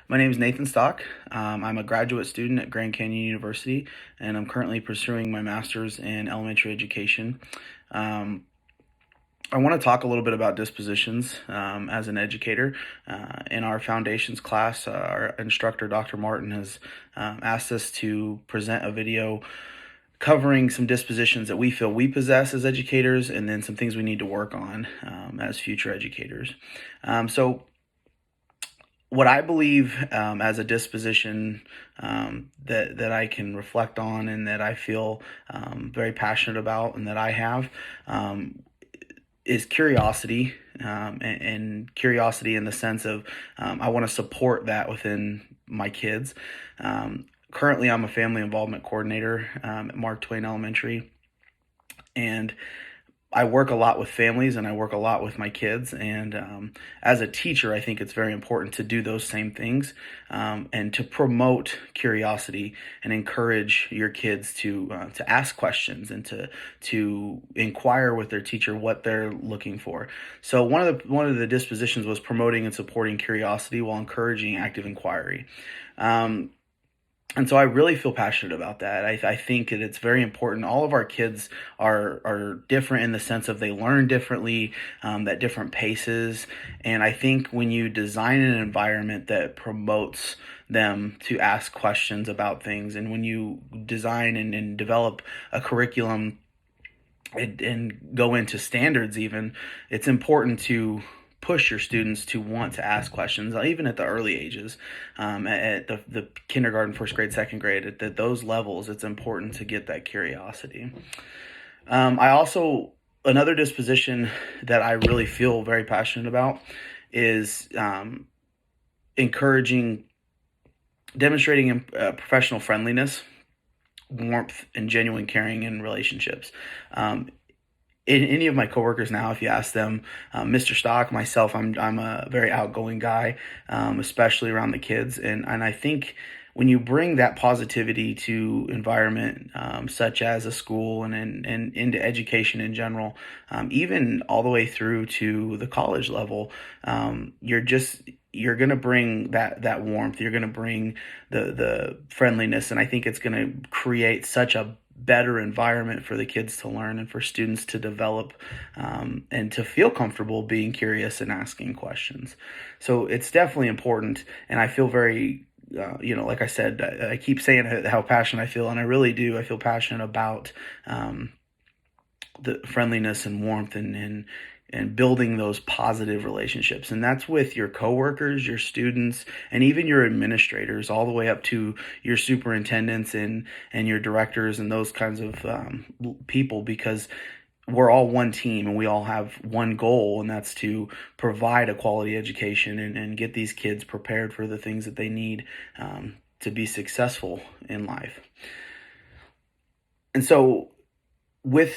My name is Nathan Stock. I'm a graduate student at Grand Canyon University, and I'm currently pursuing my master's in elementary education. Um, I want to talk a little bit about dispositions as an educator. In our foundations class, our instructor, Dr. Martin, has asked us to present a video covering some dispositions that we feel we possess as educators, and then some things we need to work on as future educators. So what I believe as a disposition that I can reflect on and that I feel very passionate about and that I have is curiosity, and curiosity in the sense of I want to support that within my kids. Currently, I'm a family involvement coordinator at Mark Twain Elementary, and I work a lot with families and I work a lot with my kids. And as a teacher, I think it's very important to do those same things and to promote curiosity and encourage your kids to ask questions and to inquire with their teacher what they're looking for. So one of the dispositions was promoting and supporting curiosity while encouraging active inquiry. And so I really feel passionate about that. I think that it's very important. All of our kids are different in the sense of they learn differently, at different paces. And I think when you design an environment that promotes them to ask questions about things, and when you design and develop a curriculum and go into standards even, it's important to push your students to want to ask questions, even at the early ages, at the kindergarten, first grade, second grade, at those levels. It's important to get that curiosity. Another disposition that I really feel very passionate about is demonstrating professional friendliness, warmth, and genuine caring in relationships. In any of my coworkers now, if you ask them, Mr. Stock, myself, I'm a very outgoing guy, especially around the kids, and I think when you bring that positivity to environment, such as a school and into education in general, even all the way through to the college level, you're going to bring that warmth. You're going to bring the friendliness, and I think it's going to create such a better environment for the kids to learn and for students to develop and to feel comfortable being curious and asking questions. So it's definitely important, and I feel very like I said, I keep saying how passionate I feel, and I really do. I feel passionate about the friendliness and warmth and building those positive relationships. And that's with your coworkers, your students, and even your administrators, all the way up to your superintendents and your directors and those kinds of people, because we're all one team and we all have one goal, and that's to provide a quality education and get these kids prepared for the things that they need to be successful in life. And so, with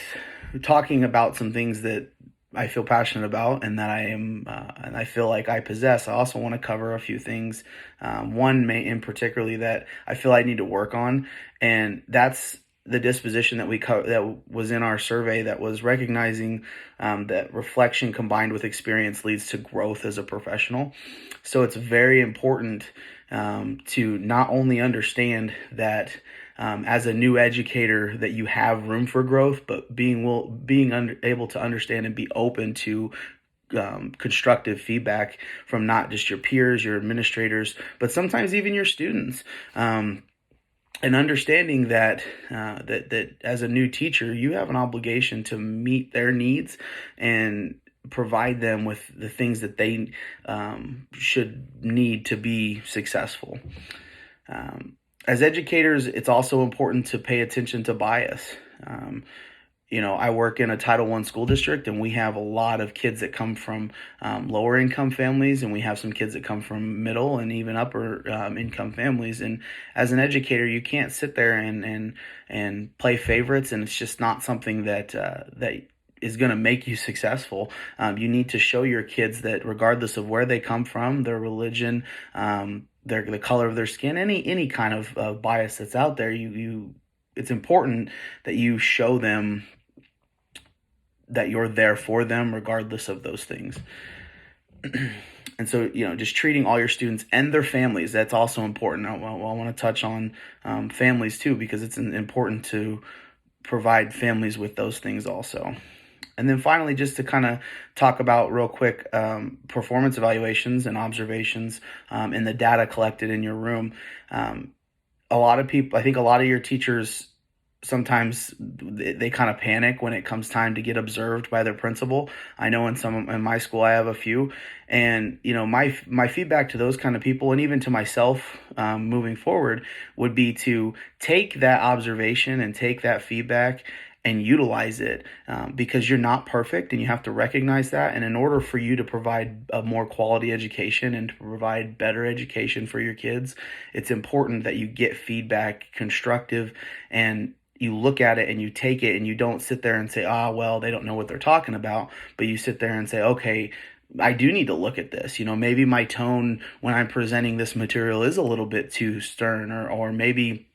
talking about some things that I feel passionate about and that and I feel like I possess, I also want to cover a few things. One in particularly that I feel I need to work on, and that's the disposition that was in our survey, that was recognizing that reflection combined with experience leads to growth as a professional. So it's very important to not only understand that as a new educator that you have room for growth, but being able to understand and be open to constructive feedback from not just your peers, your administrators, but sometimes even your students. And understanding that that as a new teacher, you have an obligation to meet their needs and provide them with the things that they should need to be successful. As educators, it's also important to pay attention to bias. I work in a Title I school district, and we have a lot of kids that come from lower income families, and we have some kids that come from middle and even upper income families. And as an educator, you can't sit there and play favorites, and it's just not something that is going to make you successful. You need to show your kids that regardless of where they come from, their religion, the color of their skin, any kind of bias that's out there, it's important that you show them that you're there for them regardless of those things. And so, just treating all your students and their families, that's also important. I want to touch on families too, because it's important to provide families with those things also. And then finally, just to kind of talk about real quick, performance evaluations and observations, and the data collected in your room. A lot of people, I think a lot of your teachers, sometimes they kind of panic when it comes time to get observed by their principal. I know in my school I have a few, and my feedback to those kind of people, and even to myself, moving forward, would be to take that observation and take that feedback and utilize it, because you're not perfect and you have to recognize that. And in order for you to provide a more quality education and to provide better education for your kids, it's important that you get feedback, constructive, and you look at it and you take it, and you don't sit there and say, well, they don't know what they're talking about, but you sit there and say, okay, I do need to look at this. Maybe my tone when I'm presenting this material is a little bit too stern, or maybe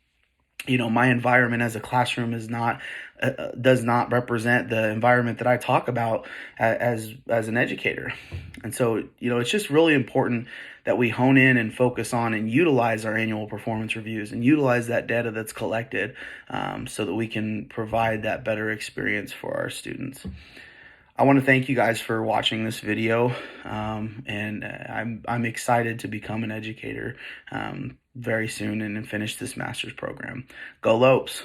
my environment as a classroom does not represent the environment that I talk about as an educator. And so, it's just really important that we hone in and focus on and utilize our annual performance reviews and utilize that data that's collected, so that we can provide that better experience for our students. I want to thank you guys for watching this video, and I'm excited to become an educator very soon and finish this master's program. Go Lopes!